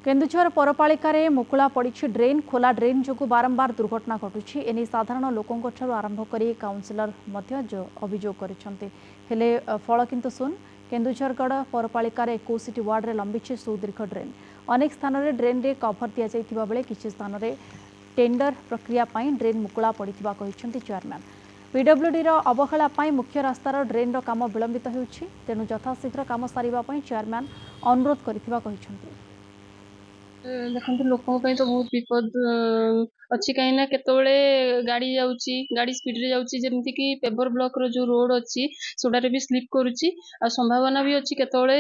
केन्दुझर पौरपालिकार मुकुला पड़ी ड्रेन खोला ड्रेन जो बारंबार दुर्घटना घटुची एने साधारण लोकों आरंभ कर काउंसिलर अभियोग कर फल किंतु सुन केन्दुझरगढ़ पौरपालिकार 21 वार्ड में लंबिची सुदीर्घ ड्रेन अनेक स्थान में ड्रेन रे कभर दि जाइथिबा बेले किछि स्थान में टेंडर प्रक्रिया पई ड्रेन मुकुला पड़िथिबा कहिसेंति चेयरमैन पीडब्ल्यूडी अवहेला पई मुख्य रास्तार ड्रेन काम विलंबित होउछि तेणु यथाशीघ्र काम सारिबा पई चेयरमैन अनुरोध करिथिबा कहिसेंति। देखो लोक तो बहुत विपद अच्छी कहीं केतोले गाड़ी जाऊँगी गाड़ी स्पीड रे जाऊँगी जमती कि पेपर ब्लॉक रो जो रोड अच्छी सोडारे भी स्लिप करुच्ची आ संभावना भी अच्छी केतोले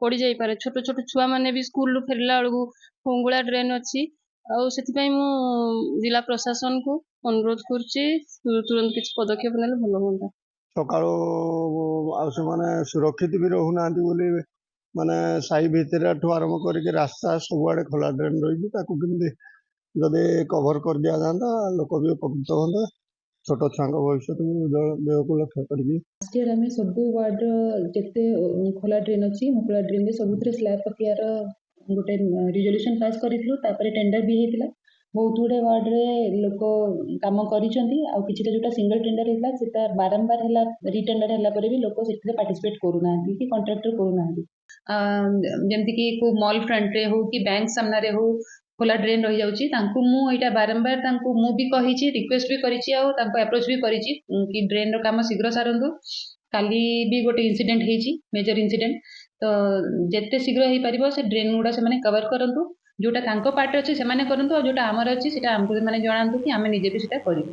पड़ जाई पारे छोट छोट छुआ माने भी स्कूल फेरला बेलू फुंगुला ड्रेन अच्छी आउ मु जिला प्रशासन को अनुरोध करुच्ची तुरंत किसी पदक्षेप नेले भल हुंता। सकाळु सुरक्षित भी रहूना माने साई भितर आरंभ करके रास्ता सबुआड़े खोला ड्रेन रही जदि कभर कर दिया जाता लोक भी उपकृत हाँ छोट छुआ भविष्य देह को लक्ष्य कर सब वार्ड जिते खोला ड्रेन अच्छी मुकुला ड्रेन सब स्लैब पकियार गोटे रिजोल्यूशन पास करूँ टेंडर भी होता बहुत गुड़े वार्ड रे लोक काम कर जोटा सिंगल टेंडर होता बारंबार रिटेंडर है भी लोक से पार्टिसिपेट करूना कि कंट्राक्टर करूना जमती कि को मॉल फ्रंट रे हो कि बैंक सामने हो खोला ड्रेन रही जाऊँगी बारंबार मु भी कही रिक्वेस्ट भी करी अप्रोच भी करी कि ड्रेन रो काम शीघ्र सारंतु काली भी गोटे इंसिडेंट होती मेजर इंसिडेंट तो जिते शीघ्र हो पार से ड्रेन गुड़ा से कवर करूँ जोटा पार्ट अच्छे से करूँ जोटा आमर अच्छी आमको मैंने जनातु कि आम निजे भी करूँ।